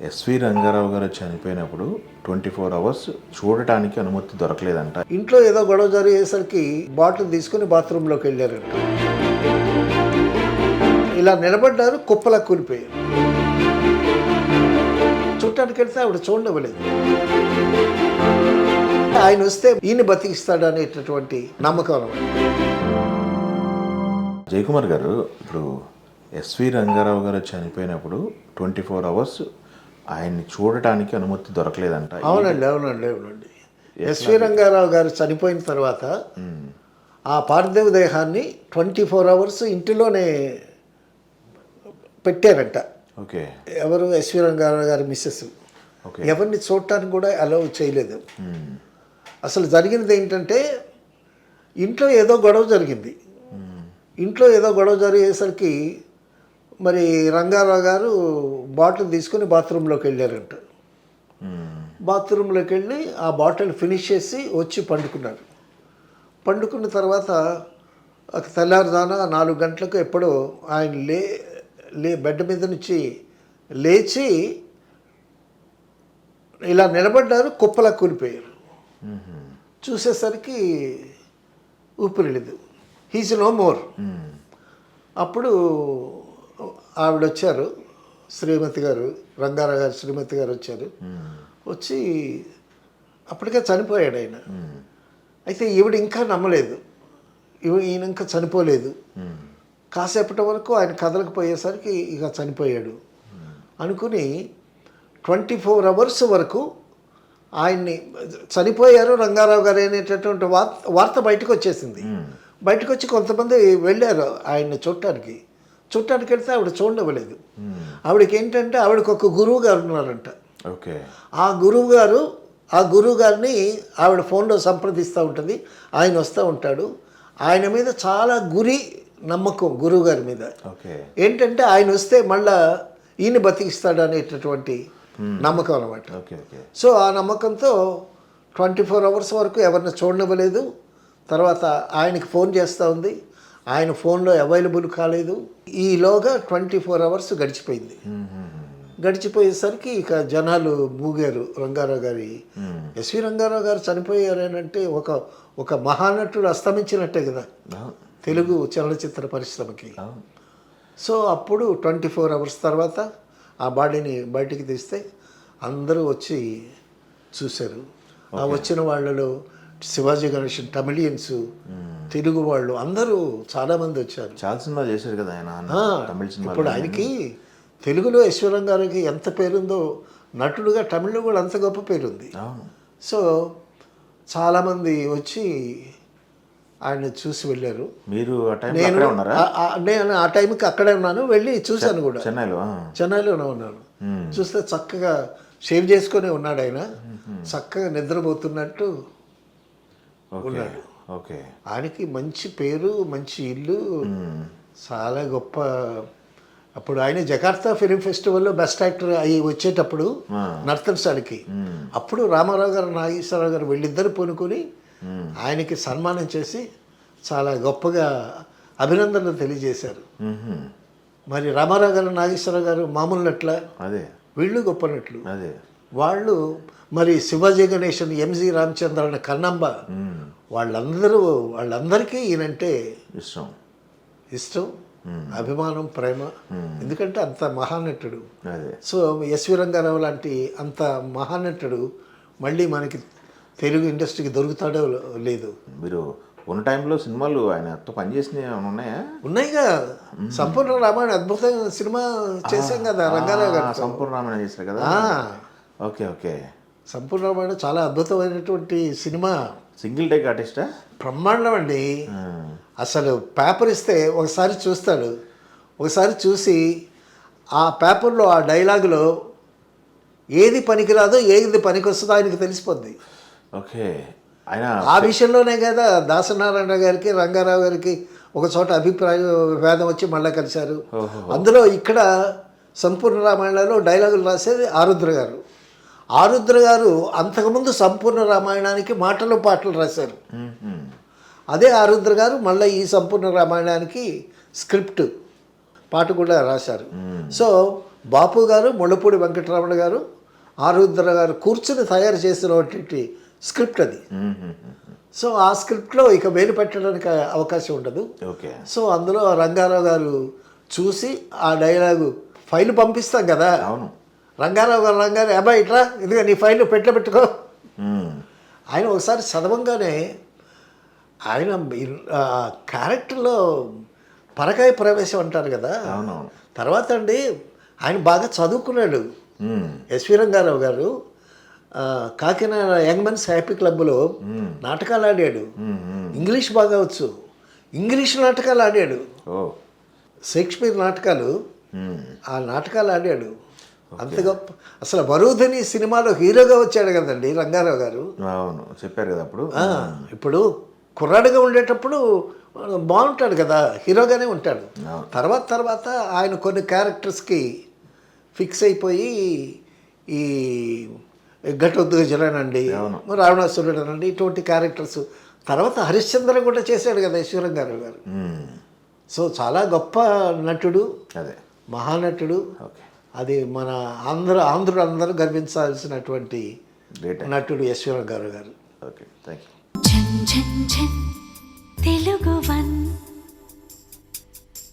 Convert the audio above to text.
SV Rangarao గారు చనిపోయినప్పుడు 24 hours చూడటానికి అనుమతి దొరకలేదంట. ఇంట్లో ఏదో గొడవ జరిగేసరికి బాటిల్ తీసుకుని బాత్రూంలోకి వెళ్ళారంట. ఇలా నిలబడ్డారు, కుప్పలా కూలిపోయారు. చుట్టానికి వెళ్తే ఆవిడ చూడనివ్వలేదు. ఆయన వస్తే ఈయన బతికిస్తాడు అనేటటువంటి నమ్మకం అన్నమాట. జయకుమార్ గారు, ఇప్పుడు ఎస్వి రంగారావు గారు చనిపోయినప్పుడు 24 అవర్స్ ఆయన్ని చూడటానికి అనుమతి దొరకలేదంట. అవునండి. ఎస్వి రంగారావు గారు చనిపోయిన తర్వాత ఆ పార్థివ దేహాన్ని 24 అవర్స్ ఇంటిలోనే పెట్టారంట. ఓకే. ఎవరు? ఎస్వి రంగారావు గారి మిస్సెస్. ఎవరిని చూడటానికి కూడా అలౌ చేయలేదు. అసలు జరిగినది ఏంటంటే, ఇంట్లో ఏదో గొడవ జరిగింది. ఇంట్లో ఏదో గొడవ జరిగేసరికి మరి రంగారావు గారు బాటిల్ తీసుకుని బాత్రూంలోకి వెళ్ళారంట. బాత్రూంలోకి వెళ్ళి ఆ బాటిల్ ఫినిష్ చేసి వచ్చి పండుకున్నారు. పండుకున్న తర్వాత ఒక తెల్లారుజాన 4 గంటలకు ఎప్పుడో ఆయన బెడ్ మీద నుంచి లేచి ఇలా నిలబడ్డారు, కుప్పలా కూలిపోయారు. చూసేసరికి ఊపిరి లేదు. He's no more. అప్పుడు ఆవిడ వచ్చారు, శ్రీమతి గారు, రంగారావు గారు శ్రీమతి గారు వచ్చారు. వచ్చి అప్పటికే చనిపోయాడు ఆయన. అయితే ఈవిడ ఇంకా నమ్మలేదు, ఈయన ఇంకా చనిపోలేదు. కాసేపటి వరకు ఆయన కదలకపోయేసరికి ఇక చనిపోయాడు అనుకుని 24 అవర్స్ వరకు ఆయన్ని చనిపోయారు రంగారావు గారు అనేటటువంటి వార్త బయటకు వచ్చేసింది. బయటకు వచ్చి కొంతమంది వెళ్ళారు ఆయన్ని చూడటానికి వెళ్తే ఆవిడ చూడనివ్వలేదు. ఆవిడకి ఏంటంటే, ఆవిడకి ఒక గురువు గారు ఉన్నారంట. ఓకే. ఆ గురువు గారిని ఆవిడ ఫోన్లో సంప్రదిస్తూ ఉంటుంది. ఆయన వస్తూ ఉంటాడు. ఆయన మీద చాలా నమ్మకం గురువు గారి మీద. ఏంటంటే, ఆయన వస్తే మళ్ళా ఈయన బతికిస్తాడు అనేటటువంటి నమ్మకం అనమాట. సో ఆ నమ్మకంతో 24 అవర్స్ వరకు ఎవరిని చూడనివ్వలేదు. తర్వాత ఆయనకి ఫోన్ చేస్తూ ఉంది. ఆయన ఫోన్లో అవైలబుల్ కాలేదు. ఈలోగా 24 అవర్స్ గడిచిపోయింది. గడిచిపోయేసరికి ఇక జనాలు మూగారు. రంగారావు గారి ఎస్వి రంగారావు గారు చనిపోయారనంటే ఒక మహానటుడు అస్తమించినట్టే కదా తెలుగు చలనచిత్ర పరిశ్రమకి. సో అప్పుడు 24 అవర్స్ తర్వాత ఆ బాడీని బయటికి తీస్తే అందరూ వచ్చి చూశారు. ఆ వచ్చిన వాళ్ళలో శివాజీ గణేషన్, తమిళియన్స్, తెలుగు వాళ్ళు అందరూ చాలామంది వచ్చారు. చాలా సినిమా చేశారు కదా ఆయన. ఇప్పుడు ఆయనకి తెలుగులో ఈశ్వరం గారికి ఎంత పేరుందో, నటుడుగా తమిళ్లో కూడా అంత గొప్ప పేరుంది. సో చాలామంది వచ్చి ఆయన చూసి వెళ్ళారు. మీరు నేను ఆ టైంకి అక్కడే ఉన్నాను, వెళ్ళి చూశాను కూడా. చెన్నైలోనే ఉన్నాను. చూస్తే చక్కగా షేవ్ చేసుకొని ఉన్నాడు ఆయన. చక్కగా నిద్రపోతున్నట్టు ఉన్నాడు. ఆయనకి మంచి పేరు, మంచి ఇల్లు, చాలా గొప్ప. అప్పుడు ఆయన జకార్తా ఫిలిం ఫెస్టివల్లో బెస్ట్ యాక్టర్ అయ్యి వచ్చేటప్పుడు నర్తనశాలకి, అప్పుడు రామారావు గారు, నాగేశ్వరరావు గారు వీళ్ళిద్దరు పూనుకొని ఆయనకి సన్మానం చేసి చాలా గొప్పగా అభినందనలు తెలియజేశారు. మరి రామారావు గారు, నాగేశ్వరరావు గారు మామూలు నట్ల, వీళ్ళు గొప్ప నట్లు. వాళ్ళు మరి శివాజీ గణేషన్, ఎంజి రామచంద్రన్, కన్నంబ, వాళ్ళందరికీ ఈయనంటే ఇష్టం, అభిమానం, ప్రేమ. ఎందుకంటే అంత మహానటుడు. సో ఎస్వి రంగారావు లాంటి అంత మహానటుడు మళ్ళీ మనకి తెలుగు ఇండస్ట్రీకి దొరుకుతాడో లేదు. మీరు ఉన్న టైంలో సినిమాలు ఆయనతో పనిచేసినవి ఉన్నాయా? ఉన్నాయిగా. సంపూర్ణ రామాయణ అద్భుతమైన సినిమా చేశాం కదా రంగారావు గారు. సంపూర్ణ రామాయణ చేశారు కదా. ఓకే. సంపూర్ణ రామాయణ చాలా అద్భుతమైనటువంటి సినిమా. Single take ఆర్టిస్టా? బ్రహ్మాండం అండి. అసలు పేపర్ ఇస్తే ఒకసారి చూస్తాడు, ఒకసారి చూసి ఆ పేపర్లో ఆ డైలాగులో ఏది పనికిరాదో ఏది పనికొస్తుందో ఆయనకి తెలిసిపోద్ది. ఓకే. ఆ విషయంలోనే కదా దాసనారాయణ గారికి, రంగారావు గారికి ఒక చోట అభిప్రాయ భేదం వచ్చి మళ్ళీ కలిశారు. అందులో ఇక్కడ సంపూర్ణ రామాయణంలో డైలాగులు రాసేది ఆరుద్ర గారు అంతకుముందు సంపూర్ణ రామాయణానికి మాటలు పాటలు రాశారు. అదే ఆరుద్ర గారు మళ్ళీ ఈ సంపూర్ణ రామాయణానికి స్క్రిప్ట్ పాట కూడా రాశారు. సో బాపు గారు, ముళ్ళపూడి వెంకటరమణ గారు, ఆరుద్ర గారు కూర్చుని తయారు చేసినటువంటి స్క్రిప్ట్ అది. సో ఆ స్క్రిప్ట్లో ఇక వేలు పెట్టడానికి అవకాశం ఉండదు. ఓకే. సో అందులో రంగారావు గారు చూసి ఆ డైలాగు ఫైల్ పంపిస్తాం కదా, అవును. రంగారావు గారు అబ్బాయి ఇట్లా ఇదిగా నీ ఫైల్ పెట్టుకో. ఆయన ఒకసారి చదవంగానే ఆయన క్యారెక్టర్లో పరకాయ ప్రవేశం అంటారు కదా. అవునవును. తర్వాత అండి ఆయన బాగా చదువుకున్నాడు. ఎస్వి రంగారావు గారు కాకినాడ యంగ్ మెన్స్ హ్యాపీ క్లబ్లో నాటకాలు ఆడాడు. ఇంగ్లీష్ బాగా వచ్చు, ఇంగ్లీష్ నాటకాలు ఆడాడు. షేక్స్పియర్ నాటకాలు, ఆ నాటకాలు ఆడాడు. అంత గొప్ప. అసలు వరుధని సినిమాలో హీరోగా వచ్చాడు కదండి రంగారావు గారు. అవును, చెప్పారు కదా అప్పుడు. ఇప్పుడు కుర్రాడుగా ఉండేటప్పుడు బాగుంటాడు కదా, హీరోగానే ఉంటాడు. తర్వాత ఆయన కొన్ని క్యారెక్టర్స్కి ఫిక్స్ అయిపోయి ఈ ఘటోద్గజలనండి, రావణాసురుడనండి, ఇటువంటి క్యారెక్టర్స్. తర్వాత హరిశ్చంద్ర కూడా చేశాడు కదా ఈశ్వరంగారావు గారు. సో చాలా గొప్ప నటుడు, అదే మహానటుడు. అది మన ఆంధ్రులు అందరూ గర్వించాల్సినటువంటి నటుడు ఈశ్వరంగారావు గారు. Okay, thank you. Telugu one